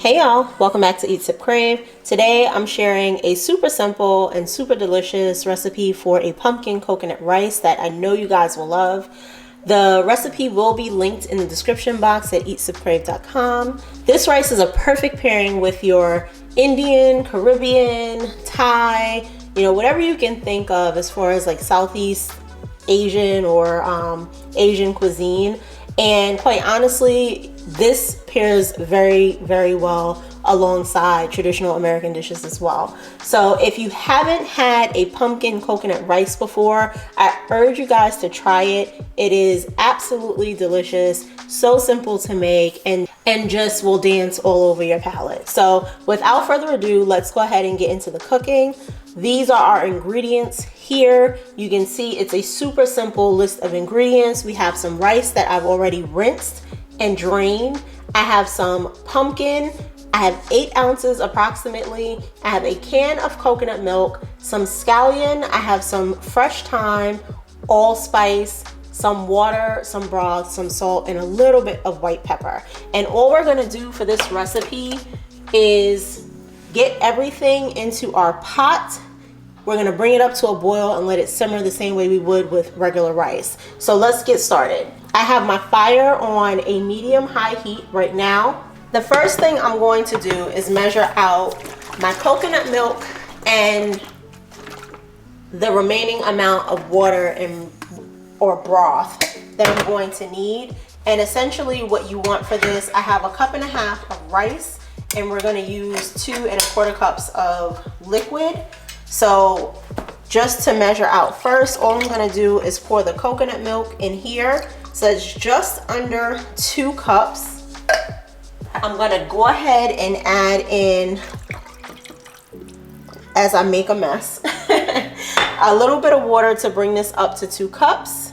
Hey y'all, welcome back to Eat Sip Crave. Today I'm sharing a super simple and super delicious recipe for a pumpkin coconut rice that I know you guys will love. The recipe will be linked in the description box at eatsipkrave.com. This rice is a perfect pairing with your Indian, Caribbean, Thai, whatever you can think of as far as like Southeast Asian or Asian cuisine. And quite honestly, this pairs very, very well alongside traditional American dishes as well. So if you haven't had a pumpkin coconut rice before, I urge you guys to try it. It is absolutely delicious, so simple to make, and just will dance all over your palate. So without further ado, let's go ahead and get into the cooking. These are our ingredients here. You can see it's a super simple list of ingredients. We have some rice that I've already rinsed and drained. I have some pumpkin. I have 8 ounces approximately. I have a can of coconut milk, some scallion. I have some fresh thyme, allspice, some water, some broth, some salt, and a little bit of white pepper. And all we're gonna do for this recipe is get everything into our pot. We're gonna bring it up to a boil and let it simmer the same way we would with regular rice. So let's get started. I have my fire on a medium-high heat right now. The first thing I'm going to do is measure out my coconut milk and the remaining amount of water or broth that I'm going to need. And essentially what you want for this, I have 1.5 cups of rice, and we're gonna use 2 1/4 cups of liquid. So just to measure out first, all I'm gonna do is pour the coconut milk in here. So it's just under 2 cups. I'm gonna go ahead and add in, as I make a mess, a little bit of water to bring this up to 2 cups.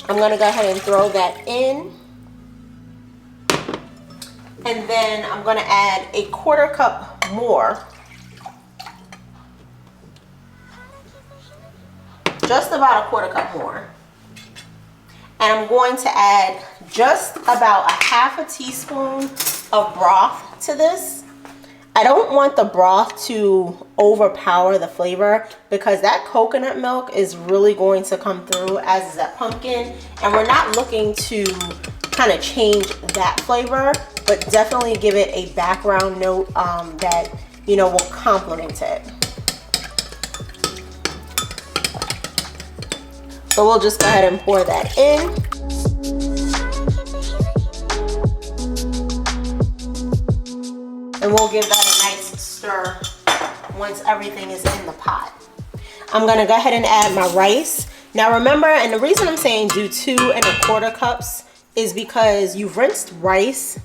I'm gonna go ahead and throw that in. And then I'm gonna add 1/4 cup more. Just about 1/4 cup more. And I'm going to add just about 1/2 teaspoon of broth to this. I don't want the broth to overpower the flavor because that coconut milk is really going to come through, as is that pumpkin. And we're not looking to kind of change that flavor, but definitely give it a background note that, will complement it. So we'll just go ahead and pour that in. And we'll give that a nice stir once everything is in the pot. I'm gonna go ahead and add my rice. Now remember, and the reason I'm saying do 2 1/4 cups is because you've rinsed rice,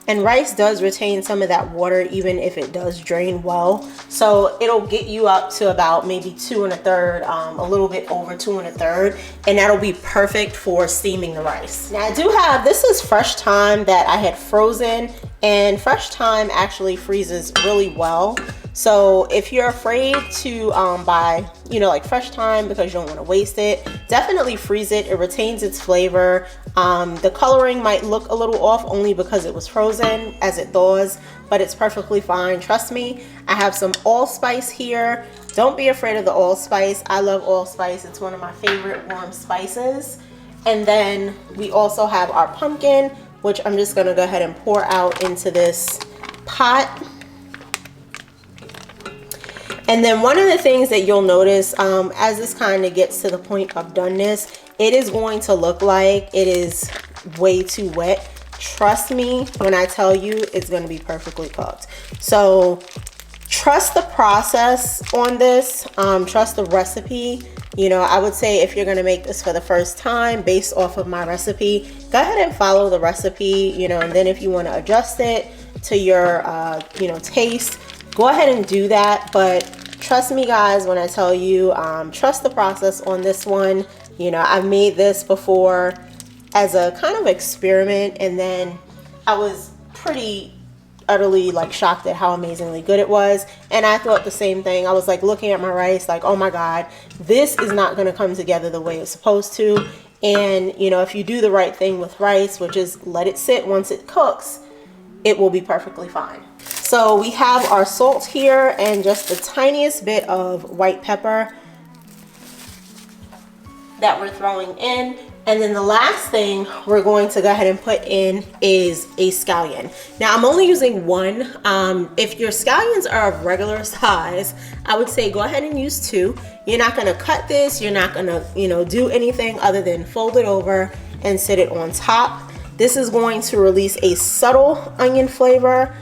and rice does retain some of that water even if it does drain well. So it'll get you up to about maybe 2 1/3, a little bit over 2 1/3, and that'll be perfect for steaming the rice. Now I do have, this is fresh thyme that I had frozen, and fresh thyme actually freezes really well. So if you're afraid to buy, like fresh thyme because you don't want to waste it, definitely freeze it. It retains its flavor. The coloring might look a little off only because it was frozen as it thaws, but it's perfectly fine. Trust me. I have some allspice here. Don't be afraid of the allspice. I love allspice. It's one of my favorite warm spices. And then we also have our pumpkin, which I'm just gonna go ahead and pour out into this pot. And then one of the things that you'll notice as this kind of gets to the point of doneness, it is going to look like it is way too wet. Trust me when I tell you it's going to be perfectly cooked. So trust the process on this, trust the recipe. I would say if you're going to make this for the first time based off of my recipe, go ahead and follow the recipe, and then if you want to adjust it to your, taste, go ahead and do that. But trust me guys when I tell you, trust the process on this one. I've made this before as a kind of experiment, and then I was pretty utterly shocked at how amazingly good it was. And I thought the same thing. I was looking at my rice oh my God, this is not going to come together the way it's supposed to. And if you do the right thing with rice, which is let it sit once it cooks, it will be perfectly fine. So we have our salt here and just the tiniest bit of white pepper that we're throwing in. And then the last thing we're going to go ahead and put in is a scallion. Now I'm only using one. If your scallions are of regular size, I would say go ahead and use 2. You're not gonna cut this, you're not gonna, do anything other than fold it over and sit it on top. This is going to release a subtle onion flavor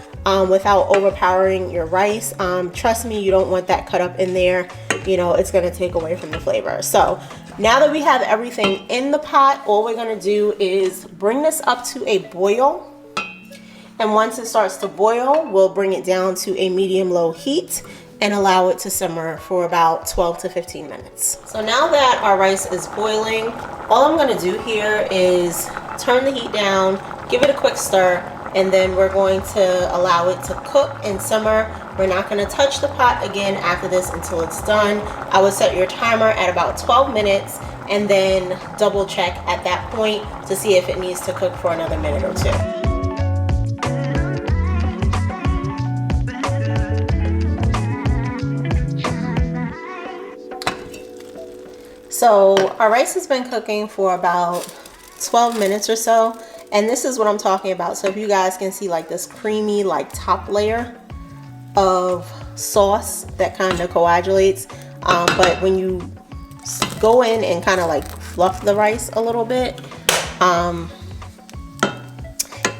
without overpowering your rice. Trust me, you don't want that cut up in there. It's gonna take away from the flavor. So now that we have everything in the pot, all we're gonna do is bring this up to a boil. And once it starts to boil, we'll bring it down to a medium-low heat and allow it to simmer for about 12 to 15 minutes. So now that our rice is boiling, all I'm gonna do here is turn the heat down, give it a quick stir, and then we're going to allow it to cook and simmer. We're not gonna touch the pot again after this until it's done. I would set your timer at about 12 minutes and then double check at that point to see if it needs to cook for another minute or 2. So our rice has been cooking for about 12 minutes or so. And this is what I'm talking about. So if you guys can see like this creamy like top layer of sauce that kind of coagulates. But when you go in and kind of like fluff the rice a little bit,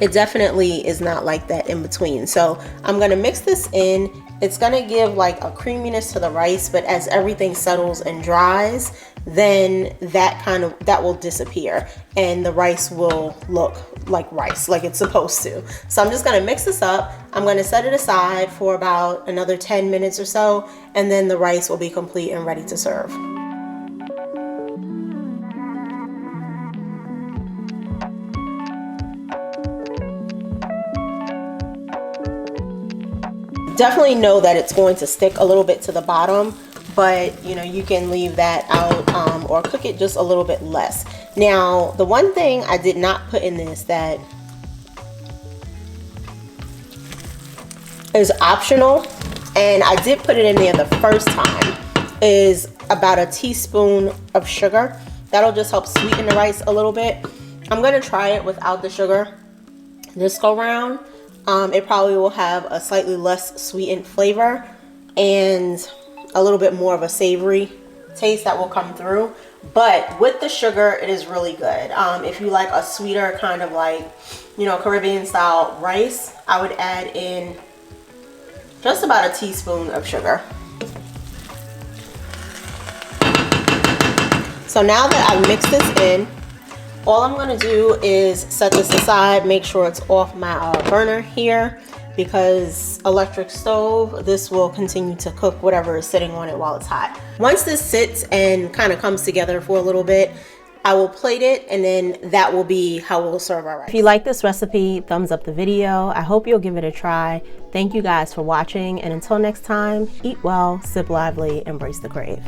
it definitely is not like that in between. So I'm gonna mix this in. It's gonna give like a creaminess to the rice, but as everything settles and dries, then that will disappear and the rice will look like rice, like it's supposed to. So I'm just gonna mix this up. I'm gonna set it aside for about another 10 minutes or so, and then the rice will be complete and ready to serve. Definitely know that it's going to stick a little bit to the bottom, but you can leave that out or cook it just a little bit less. Now, the one thing I did not put in this that is optional, and I did put it in there the first time, is about a teaspoon of sugar. That'll just help sweeten the rice a little bit. I'm gonna try it without the sugar this go round. It probably will have a slightly less sweetened flavor and a little bit more of a savory taste that will come through. But with the sugar, it is really good. If you like a sweeter kind of like, Caribbean style rice, I would add in just about a teaspoon of sugar. So now that I've mixed this in, all I'm gonna do is set this aside, make sure it's off my burner here, because electric stove, this will continue to cook whatever is sitting on it while it's hot. Once this sits and kind of comes together for a little bit, I will plate it, and then that will be how we'll serve our rice. If you like this recipe, thumbs up the video. I hope you'll give it a try. Thank you guys for watching, and until next time, eat well, sip lively, embrace the crave.